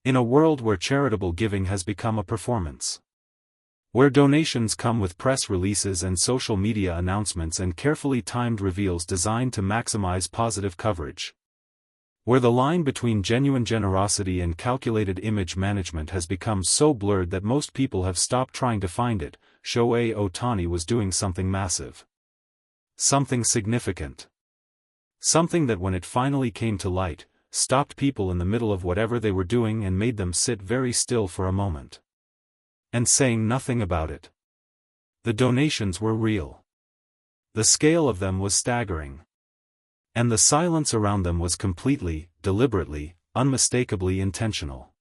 In a world where charitable giving has become a performance, where donations come with press releases and social media announcements and carefully timed reveals designed to maximize positive coverage, where the line between genuine generosity and calculated image management has become so blurred that most people have stopped trying to find it, Shohei Ohtani was doing something massive. Something significant. Something that when it finally came to light, stopped people in the middle of whatever they were doing and made them sit very still for a moment. And saying nothing about it. The donations were real. The scale of them was staggering. And the silence around them was completely, deliberately, unmistakably intentional.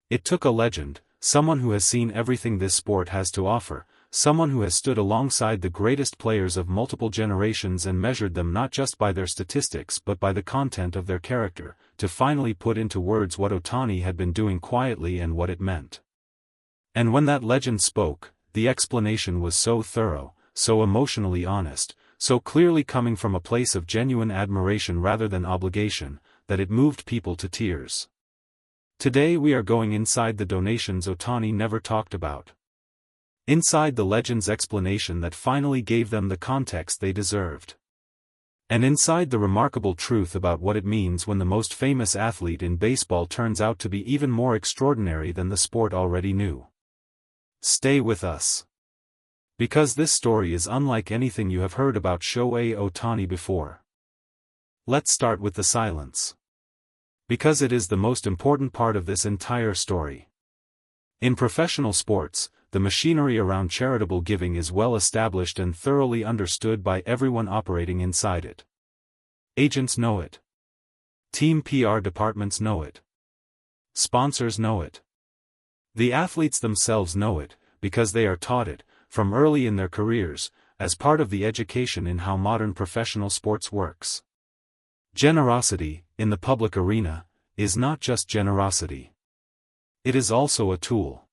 It took a legend, someone who has seen everything this sport has to offer, someone who has stood alongside the greatest players of multiple generations and measured them not just by their statistics but by the content of their character, to finally put into words what Ohtani had been doing quietly and what it meant. And when that legend spoke, the explanation was so thorough, so emotionally honest, so clearly coming from a place of genuine admiration rather than obligation, that it moved people to tears. Today we are going inside the donations Ohtani never talked about. Inside the legend's explanation that finally gave them the context they deserved. And inside the remarkable truth about what it means when the most famous athlete in baseball turns out to be even more extraordinary than the sport already knew. Stay with us. Because this story is unlike anything you have heard about Shohei Ohtani before. Let's start with the silence. Because it is the most important part of this entire story. In professional sports, the machinery around charitable giving is well established and thoroughly understood by everyone operating inside it. Agents know it. Team PR departments know it. Sponsors know it. The athletes themselves know it, because they are taught it, from early in their careers, as part of the education in how modern professional sports works. Generosity, in the public arena, is not just generosity. It is also a tool.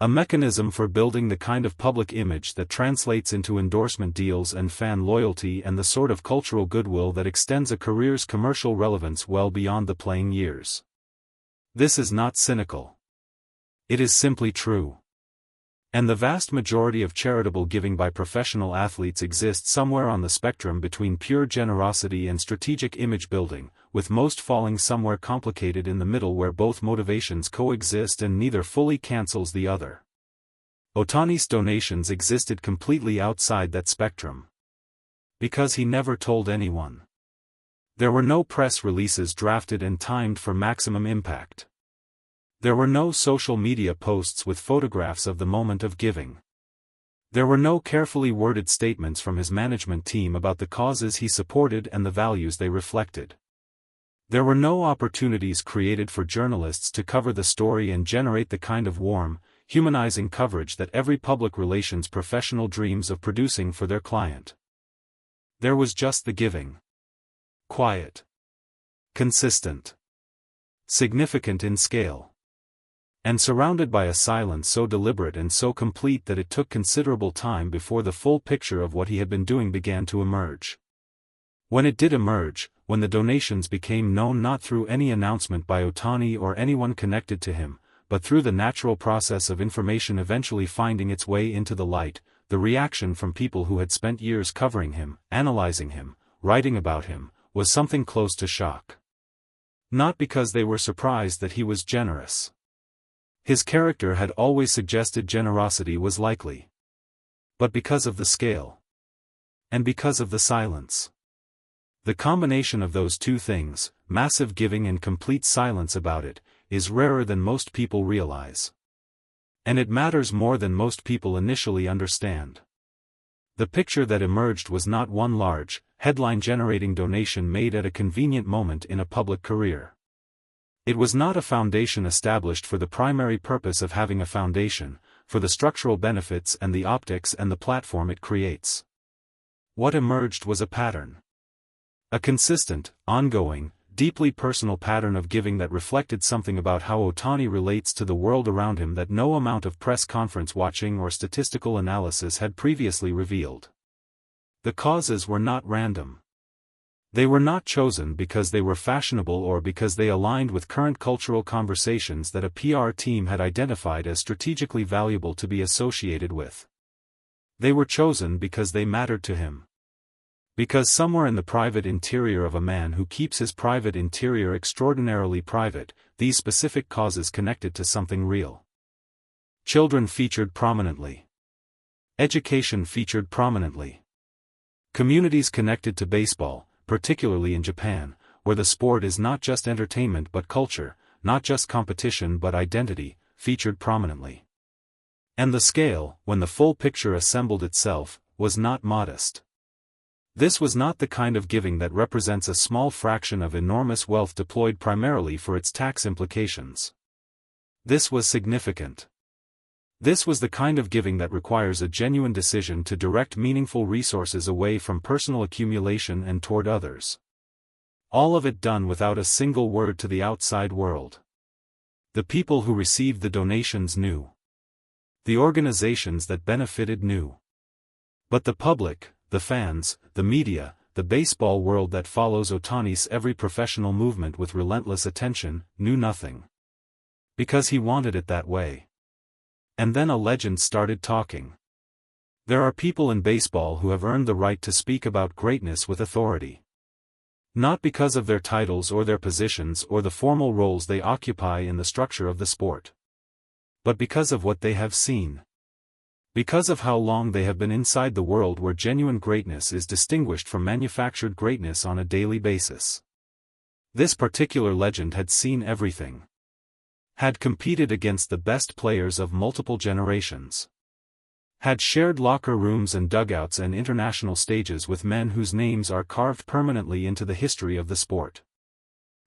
A mechanism for building the kind of public image that translates into endorsement deals and fan loyalty and the sort of cultural goodwill that extends a career's commercial relevance well beyond the playing years. This is not cynical. It is simply true. And the vast majority of charitable giving by professional athletes exists somewhere on the spectrum between pure generosity and strategic image building, with most falling somewhere complicated in the middle where both motivations coexist and neither fully cancels the other. Ohtani's donations existed completely outside that spectrum. Because he never told anyone. There were no press releases drafted and timed for maximum impact. There were no social media posts with photographs of the moment of giving. There were no carefully worded statements from his management team about the causes he supported and the values they reflected. There were no opportunities created for journalists to cover the story and generate the kind of warm, humanizing coverage that every public relations professional dreams of producing for their client. There was just the giving. Quiet. Consistent. Significant in scale. And surrounded by a silence so deliberate and so complete that it took considerable time before the full picture of what he had been doing began to emerge. When it did emerge, when the donations became known not through any announcement by Ohtani or anyone connected to him, but through the natural process of information eventually finding its way into the light, the reaction from people who had spent years covering him, analyzing him, writing about him, was something close to shock. Not because they were surprised that he was generous. His character had always suggested generosity was likely. But because of the scale. And because of the silence. The combination of those two things, massive giving and complete silence about it, is rarer than most people realize. And it matters more than most people initially understand. The picture that emerged was not one large, headline-generating donation made at a convenient moment in a public career. It was not a foundation established for the primary purpose of having a foundation, for the structural benefits and the optics and the platform it creates. What emerged was a pattern. A consistent, ongoing, deeply personal pattern of giving that reflected something about how Ohtani relates to the world around him that no amount of press conference watching or statistical analysis had previously revealed. The causes were not random. They were not chosen because they were fashionable or because they aligned with current cultural conversations that a PR team had identified as strategically valuable to be associated with. They were chosen because they mattered to him. Because somewhere in the private interior of a man who keeps his private interior extraordinarily private, these specific causes connected to something real. Children featured prominently. Education featured prominently. Communities connected to baseball, particularly in Japan, where the sport is not just entertainment but culture, not just competition but identity, featured prominently. And the scale, when the full picture assembled itself, was not modest. This was not the kind of giving that represents a small fraction of enormous wealth deployed primarily for its tax implications. This was significant. This was the kind of giving that requires a genuine decision to direct meaningful resources away from personal accumulation and toward others. All of it done without a single word to the outside world. The people who received the donations knew. The organizations that benefited knew. But the public, the fans, the media, the baseball world that follows Ohtani's every professional movement with relentless attention, knew nothing. Because he wanted it that way. And then a legend started talking. There are people in baseball who have earned the right to speak about greatness with authority. Not because of their titles or their positions or the formal roles they occupy in the structure of the sport. But because of what they have seen. Because of how long they have been inside the world where genuine greatness is distinguished from manufactured greatness on a daily basis. This particular legend had seen everything. Had competed against the best players of multiple generations. Had shared locker rooms and dugouts and international stages with men whose names are carved permanently into the history of the sport.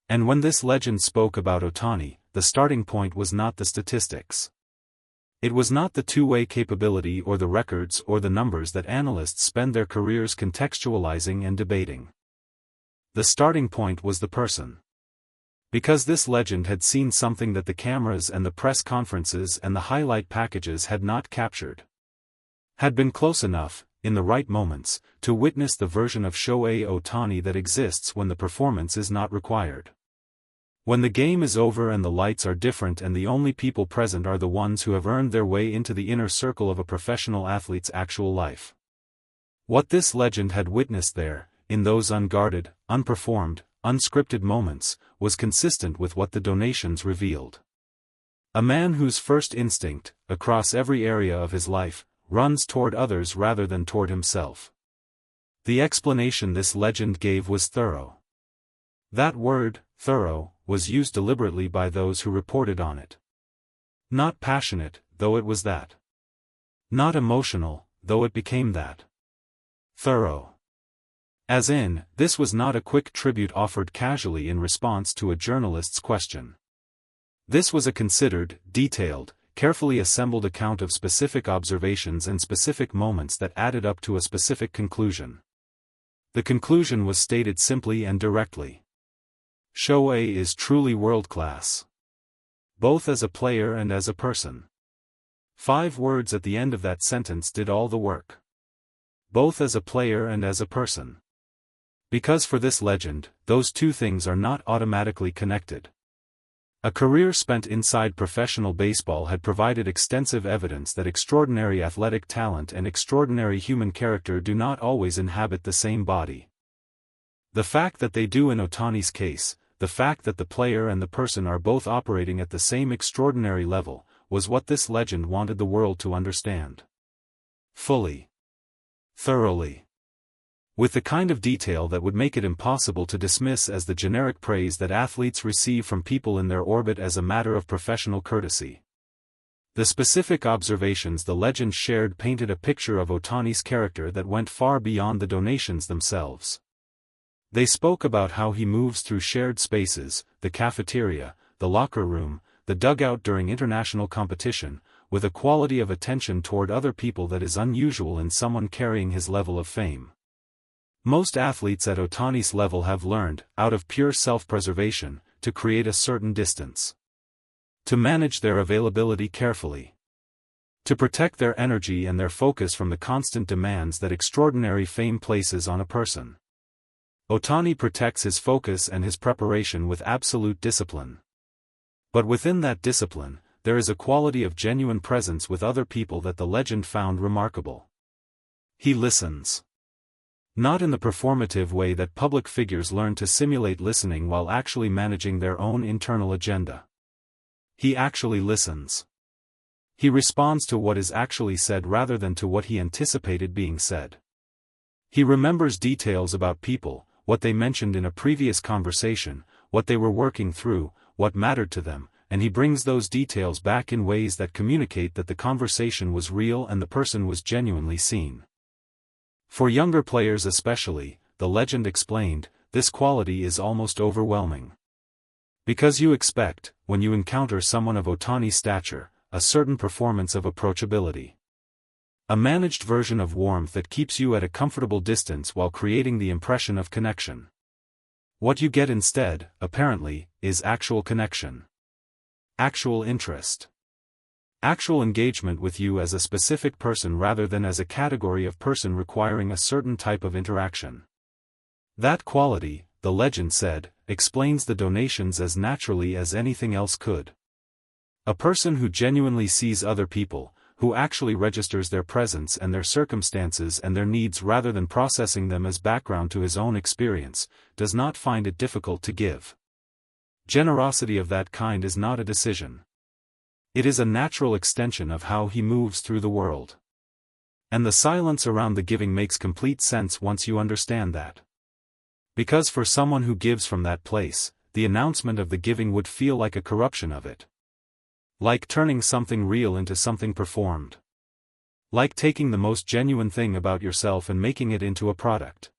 And when this legend spoke about Ohtani, the starting point was not the statistics. It was not the two-way capability or the records or the numbers that analysts spend their careers contextualizing and debating. The starting point was the person. Because this legend had seen something that the cameras and the press conferences and the highlight packages had not captured. Had been close enough, in the right moments, to witness the version of Shohei Ohtani that exists when the performance is not required. When the game is over and the lights are different and the only people present are the ones who have earned their way into the inner circle of a professional athlete's actual life. What this legend had witnessed there, in those unguarded, unperformed, unscripted moments, was consistent with what the donations revealed. A man whose first instinct, across every area of his life, runs toward others rather than toward himself. The explanation this legend gave was thorough. That word, thorough, was used deliberately by those who reported on it. Not passionate, though it was that. Not emotional, though it became that. Thorough. As in, this was not a quick tribute offered casually in response to a journalist's question. This was a considered, detailed, carefully assembled account of specific observations and specific moments that added up to a specific conclusion. The conclusion was stated simply and directly. Shohei is truly world-class. Both as a player and as a person. 5 words at the end of that sentence did all the work. Both as a player and as a person. Because for this legend, those two things are not automatically connected. A career spent inside professional baseball had provided extensive evidence that extraordinary athletic talent and extraordinary human character do not always inhabit the same body. The fact that they do in Ohtani's case, the fact that the player and the person are both operating at the same extraordinary level, was what this legend wanted the world to understand. Fully. Thoroughly. With the kind of detail that would make it impossible to dismiss as the generic praise that athletes receive from people in their orbit as a matter of professional courtesy. The specific observations the legend shared painted a picture of Ohtani's character that went far beyond the donations themselves. They spoke about how he moves through shared spaces, the cafeteria, the locker room, the dugout during international competition, with a quality of attention toward other people that is unusual in someone carrying his level of fame. Most athletes at Ohtani's level have learned, out of pure self-preservation, to create a certain distance. To manage their availability carefully. To protect their energy and their focus from the constant demands that extraordinary fame places on a person. Otani protects his focus and his preparation with absolute discipline. But within that discipline, there is a quality of genuine presence with other people that the legend found remarkable. He listens. Not in the performative way that public figures learn to simulate listening while actually managing their own internal agenda. He actually listens. He responds to what is actually said rather than to what he anticipated being said. He remembers details about people, what they mentioned in a previous conversation, what they were working through, what mattered to them, and he brings those details back in ways that communicate that the conversation was real and the person was genuinely seen. For younger players especially, the legend explained, this quality is almost overwhelming. Because you expect, when you encounter someone of Otani's stature, a certain performance of approachability. A managed version of warmth that keeps you at a comfortable distance while creating the impression of connection. What you get instead, apparently, is actual connection. Actual interest. Actual engagement with you as a specific person rather than as a category of person requiring a certain type of interaction. That quality, the legend said, explains the donations as naturally as anything else could. A person who genuinely sees other people, who actually registers their presence and their circumstances and their needs rather than processing them as background to his own experience, does not find it difficult to give. Generosity of that kind is not a decision. It is a natural extension of how he moves through the world. And the silence around the giving makes complete sense once you understand that. Because for someone who gives from that place, the announcement of the giving would feel like a corruption of it. Like turning something real into something performed. Like taking the most genuine thing about yourself and making it into a product.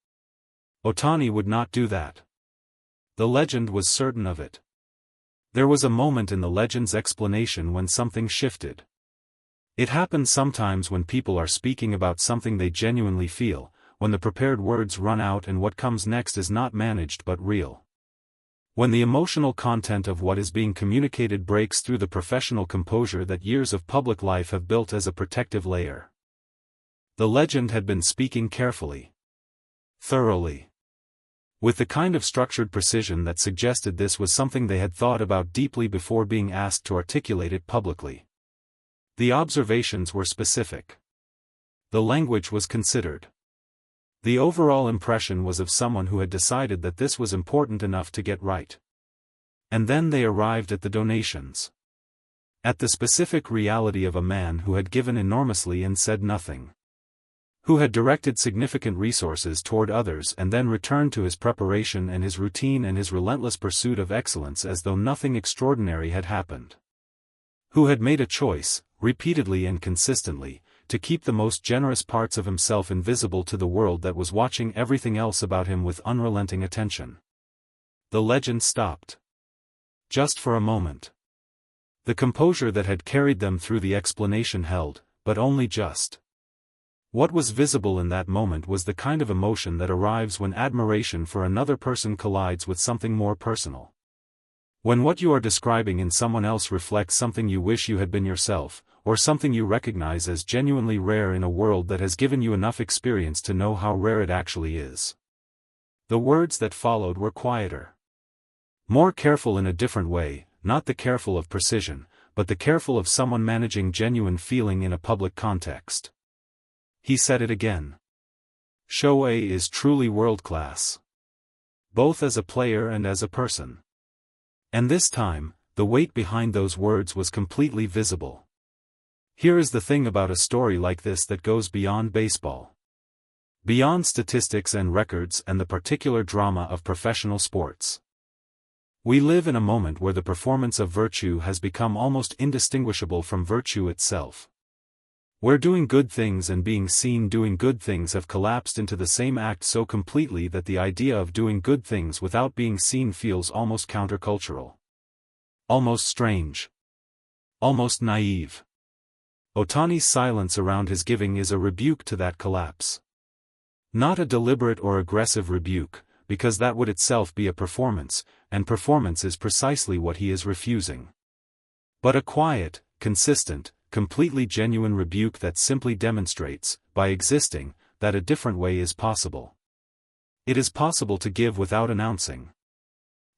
Otani would not do that. The legend was certain of it. There was a moment in the legend's explanation when something shifted. It happens sometimes when people are speaking about something they genuinely feel, when the prepared words run out and what comes next is not managed but real. When the emotional content of what is being communicated breaks through the professional composure that years of public life have built as a protective layer. The legend had been speaking carefully. Thoroughly. With the kind of structured precision that suggested this was something they had thought about deeply before being asked to articulate it publicly. The observations were specific. The language was considered. The overall impression was of someone who had decided that this was important enough to get right. And then they arrived at the donations. At the specific reality of a man who had given enormously and said nothing. Who had directed significant resources toward others and then returned to his preparation and his routine and his relentless pursuit of excellence as though nothing extraordinary had happened. Who had made a choice, repeatedly and consistently, to keep the most generous parts of himself invisible to the world that was watching everything else about him with unrelenting attention. The legend stopped. Just for a moment. The composure that had carried them through the explanation held, but only just. What was visible in that moment was the kind of emotion that arrives when admiration for another person collides with something more personal. When what you are describing in someone else reflects something you wish you had been yourself, or something you recognize as genuinely rare in a world that has given you enough experience to know how rare it actually is. The words that followed were quieter. More careful in a different way, not the careful of precision, but the careful of someone managing genuine feeling in a public context. He said it again. Shohei is truly world-class. Both as a player and as a person. And this time, the weight behind those words was completely visible. Here is the thing about a story like this that goes beyond baseball. Beyond statistics and records and the particular drama of professional sports. We live in a moment where the performance of virtue has become almost indistinguishable from virtue itself. Where doing good things and being seen doing good things have collapsed into the same act so completely that the idea of doing good things without being seen feels almost countercultural. Almost strange. Almost naive. Otani's silence around his giving is a rebuke to that collapse. Not a deliberate or aggressive rebuke, because that would itself be a performance, and performance is precisely what he is refusing. But a quiet, consistent, completely genuine rebuke that simply demonstrates, by existing, that a different way is possible. It is possible to give without announcing.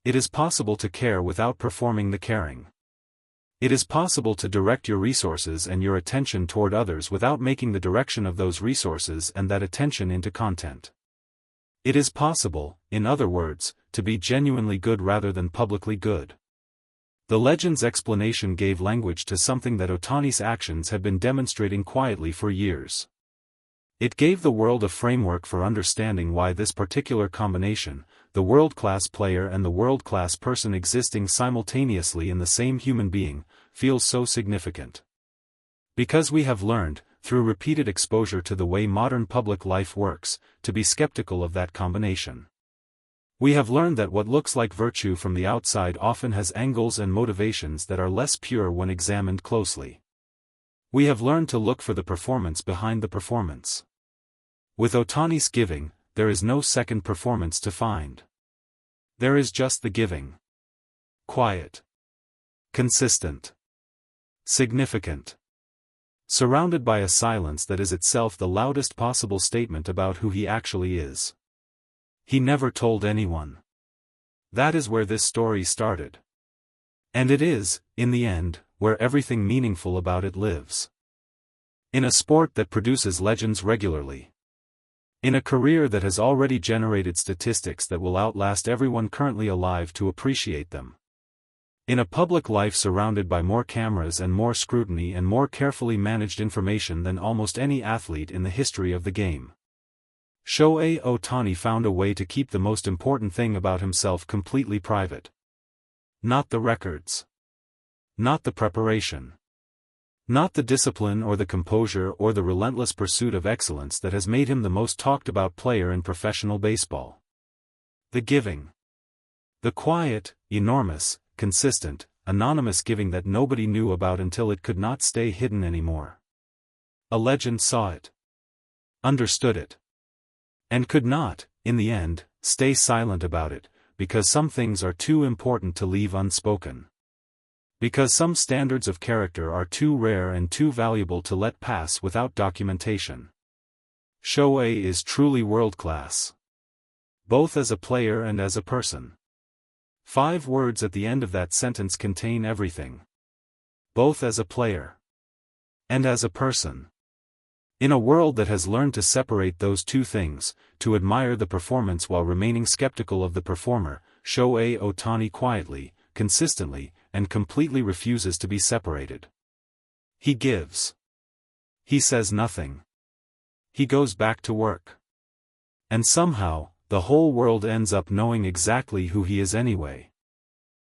It is possible to care without performing the caring. It is possible to direct your resources and your attention toward others without making the direction of those resources and that attention into content. It is possible, in other words, to be genuinely good rather than publicly good. The legend's explanation gave language to something that Ohtani's actions had been demonstrating quietly for years. It gave the world a framework for understanding why this particular combination, the world-class player and the world-class person existing simultaneously in the same human being, feels so significant. Because we have learned, through repeated exposure to the way modern public life works, to be skeptical of that combination. We have learned that what looks like virtue from the outside often has angles and motivations that are less pure when examined closely. We have learned to look for the performance behind the performance. With Ohtani's giving, there is no second performance to find. There is just the giving. Quiet. Consistent. Significant. Surrounded by a silence that is itself the loudest possible statement about who he actually is. He never told anyone. That is where this story started. And it is, in the end, where everything meaningful about it lives. In a sport that produces legends regularly. In a career that has already generated statistics that will outlast everyone currently alive to appreciate them. In a public life surrounded by more cameras and more scrutiny and more carefully managed information than almost any athlete in the history of the game. Shohei Ohtani found a way to keep the most important thing about himself completely private. Not the records. Not the preparation. Not the discipline or the composure or the relentless pursuit of excellence that has made him the most talked about player in professional baseball. The giving. The quiet, enormous, consistent, anonymous giving that nobody knew about until it could not stay hidden anymore. A legend saw it. Understood it. And could not, in the end, stay silent about it, because some things are too important to leave unspoken. Because some standards of character are too rare and too valuable to let pass without documentation. Shohei is truly world-class. Both as a player and as a person. 5 words at the end of that sentence contain everything. Both as a player. And as a person. In a world that has learned to separate those two things, to admire the performance while remaining skeptical of the performer, Shohei Ohtani quietly, consistently, and completely refuses to be separated. He gives. He says nothing. He goes back to work. And somehow, the whole world ends up knowing exactly who he is anyway.